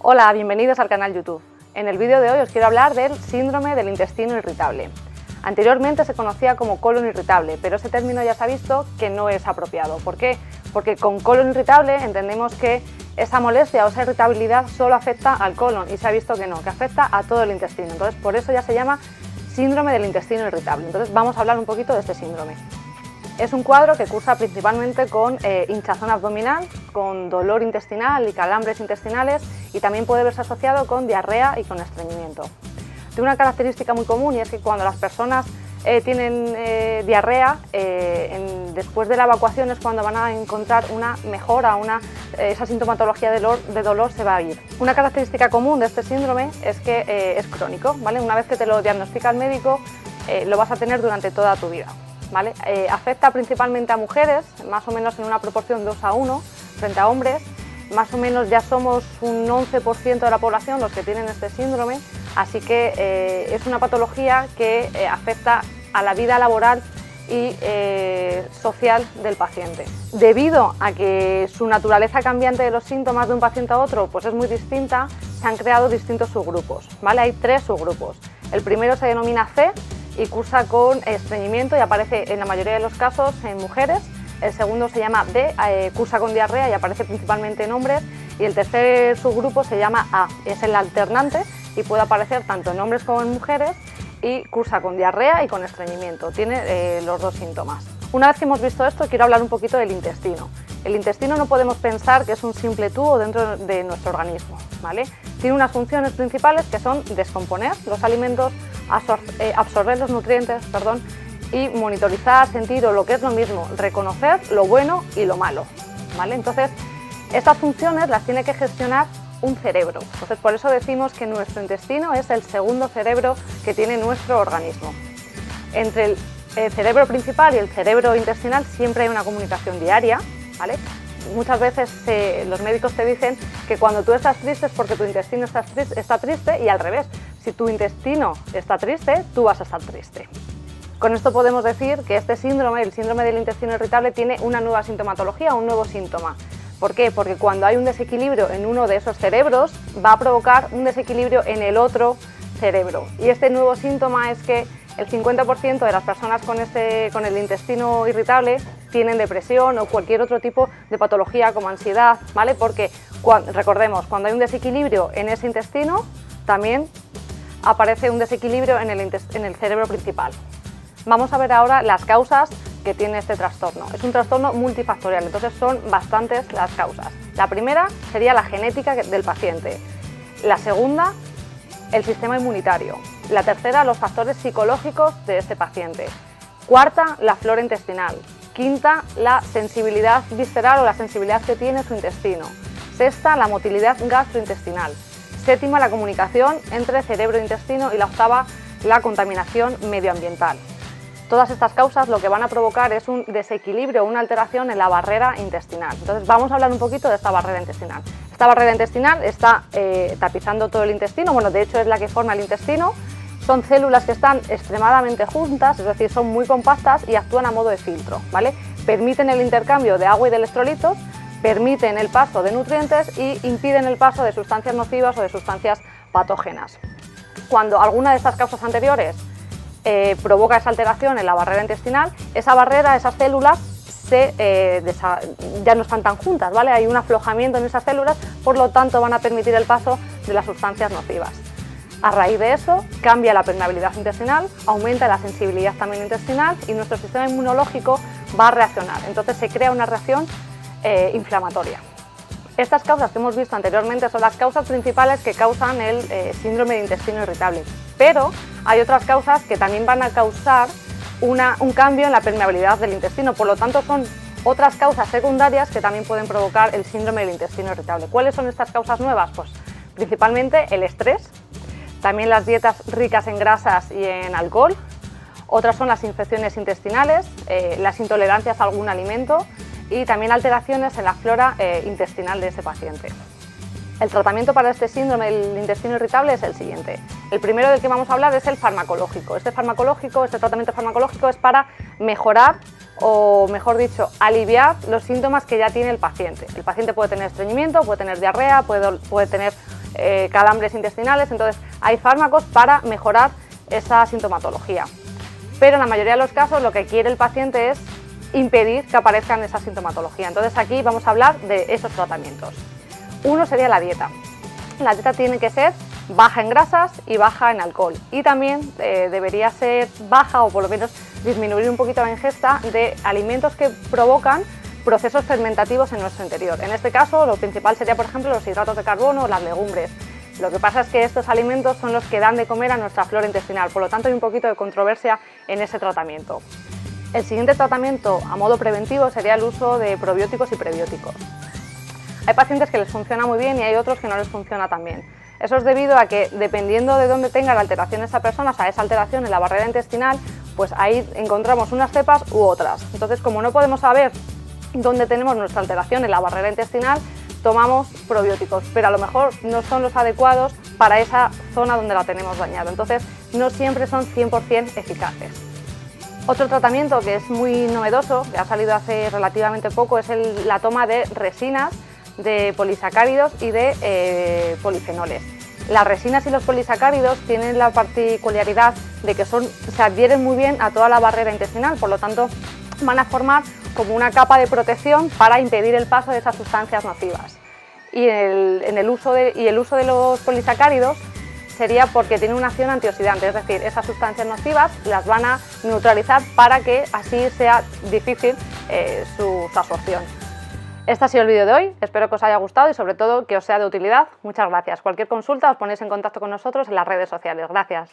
Hola, bienvenidos al canal YouTube. En el vídeo de hoy os quiero hablar del síndrome del intestino irritable. Anteriormente se conocía como colon irritable, pero ese término ya se ha visto que no es apropiado. ¿Por qué? Porque con colon irritable entendemos que esa molestia o esa irritabilidad solo afecta al colon y se ha visto que no, que afecta a todo el intestino. Entonces por eso ya se llama síndrome del intestino irritable. Entonces vamos a hablar un poquito de este síndrome. Es un cuadro que cursa principalmente con hinchazón abdominal, con dolor intestinal y calambres intestinales, y también puede verse asociado con diarrea y con estreñimiento. Tiene una característica muy común y es que cuando las personas tienen diarrea, después de la evacuación es cuando van a encontrar una mejora, esa sintomatología de dolor se va a ir. Una característica común de este síndrome es que es crónico, ¿vale? Una vez que te lo diagnostica el médico, lo vas a tener durante toda tu vida. ¿Vale? Afecta principalmente a mujeres, más o menos en una proporción 2:1 frente a hombres. Más o menos ya somos un 11% de la población los que tienen este síndrome, así que es una patología que afecta a la vida laboral y social del paciente. Debido a que su naturaleza cambiante de los síntomas de un paciente a otro pues es muy distinta, se han creado distintos subgrupos, ¿vale? Hay 3 subgrupos. El primero se denomina C y cursa con estreñimiento y aparece en la mayoría de los casos en mujeres. El segundo se llama D, cursa con diarrea y aparece principalmente en hombres. Y el tercer subgrupo se llama A, es el alternante y puede aparecer tanto en hombres como en mujeres y cursa con diarrea y con estreñimiento. Tiene los 2 síntomas. Una vez que hemos visto esto, quiero hablar un poquito del intestino. El intestino no podemos pensar que es un simple tubo dentro de nuestro organismo, ¿vale? Tiene unas funciones principales que son descomponer los alimentos, absorber los nutrientes, y monitorizar, sentir, o lo que es lo mismo, reconocer lo bueno y lo malo, ¿vale? Entonces, estas funciones las tiene que gestionar un cerebro. Entonces, por eso decimos que nuestro intestino es el segundo cerebro que tiene nuestro organismo. Entre el cerebro principal y el cerebro intestinal siempre hay una comunicación diaria, ¿vale? Muchas veces los médicos te dicen que cuando tú estás triste es porque tu intestino está triste y al revés. Si tu intestino está triste, tú vas a estar triste. Con esto podemos decir que este síndrome, el síndrome del intestino irritable, tiene una nueva sintomatología, un nuevo síntoma. ¿Por qué? Porque cuando hay un desequilibrio en uno de esos cerebros, va a provocar un desequilibrio en el otro cerebro. Y este nuevo síntoma es que el 50% de las personas con el intestino irritable tienen depresión o cualquier otro tipo de patología como ansiedad, ¿vale? Porque recordemos, cuando hay un desequilibrio en ese intestino, también aparece un desequilibrio en el cerebro principal. Vamos a ver ahora las causas que tiene este trastorno. Es un trastorno multifactorial, entonces son bastantes las causas. La primera sería la genética del paciente. La segunda, el sistema inmunitario. La tercera, los factores psicológicos de este paciente. Cuarta, la flora intestinal. Quinta, la sensibilidad visceral o la sensibilidad que tiene su intestino. Sexta, la motilidad gastrointestinal. Séptima, la comunicación entre cerebro e intestino. Y la octava, la contaminación medioambiental. Todas estas causas lo que van a provocar es un desequilibrio, una alteración en la barrera intestinal. Entonces vamos a hablar un poquito de esta barrera intestinal. Esta barrera intestinal está tapizando todo el intestino, bueno, de hecho es la que forma el intestino. Son células que están extremadamente juntas, es decir, son muy compactas y actúan a modo de filtro, ¿vale? Permiten el intercambio de agua y de electrolitos, permiten el paso de nutrientes y impiden el paso de sustancias nocivas o de sustancias patógenas. Cuando alguna de estas causas anteriores provoca esa alteración en la barrera intestinal, esa barrera, esas células ya no están tan juntas, ¿vale? Hay un aflojamiento en esas células, por lo tanto van a permitir el paso de las sustancias nocivas. A raíz de eso cambia la permeabilidad intestinal, aumenta la sensibilidad también intestinal y nuestro sistema inmunológico va a reaccionar, entonces se crea una reacción inflamatoria. Estas causas que hemos visto anteriormente son las causas principales que causan el síndrome de intestino irritable, pero hay otras causas que también van a causar un cambio en la permeabilidad del intestino, por lo tanto son otras causas secundarias que también pueden provocar el síndrome del intestino irritable. ¿Cuáles son estas causas nuevas? Pues principalmente el estrés, también las dietas ricas en grasas y en alcohol, otras son las infecciones intestinales, las intolerancias a algún alimento y también alteraciones en la flora intestinal de ese paciente. El tratamiento para este síndrome del intestino irritable es el siguiente. El primero del que vamos a hablar es el farmacológico. Este tratamiento farmacológico es para mejorar o, mejor dicho, aliviar los síntomas que ya tiene el paciente. El paciente puede tener estreñimiento, puede tener diarrea, puede tener calambres intestinales. Entonces hay fármacos para mejorar esa sintomatología. Pero en la mayoría de los casos lo que quiere el paciente es impedir que aparezcan esa sintomatología. Entonces aquí vamos a hablar de esos tratamientos. Uno sería la dieta. La dieta tiene que ser baja en grasas y baja en alcohol, y también debería ser baja o por lo menos disminuir un poquito la ingesta de alimentos que provocan procesos fermentativos en nuestro interior. En este caso lo principal sería, por ejemplo, los hidratos de carbono o las legumbres. Lo que pasa es que estos alimentos son los que dan de comer a nuestra flora intestinal, por lo tanto hay un poquito de controversia en ese tratamiento. El siguiente tratamiento a modo preventivo sería el uso de probióticos y prebióticos. Hay pacientes que les funciona muy bien y hay otros que no les funciona tan bien. Eso es debido a que, dependiendo de dónde tenga la alteración esa persona, o sea, esa alteración en la barrera intestinal, pues ahí encontramos unas cepas u otras. Entonces, como no podemos saber dónde tenemos nuestra alteración en la barrera intestinal, tomamos probióticos, pero a lo mejor no son los adecuados para esa zona donde la tenemos dañada. Entonces, no siempre son 100% eficaces. Otro tratamiento que es muy novedoso, que ha salido hace relativamente poco, es la toma de resinas, de polisacáridos y de polifenoles. Las resinas y los polisacáridos tienen la particularidad de que se adhieren muy bien a toda la barrera intestinal, por lo tanto van a formar como una capa de protección para impedir el paso de esas sustancias nocivas. Y el uso de los polisacáridos sería porque tiene una acción antioxidante, es decir, esas sustancias nocivas las van a neutralizar para que así sea difícil su absorción. Este ha sido el vídeo de hoy, espero que os haya gustado y sobre todo que os sea de utilidad. Muchas gracias. Cualquier consulta os ponéis en contacto con nosotros en las redes sociales. Gracias.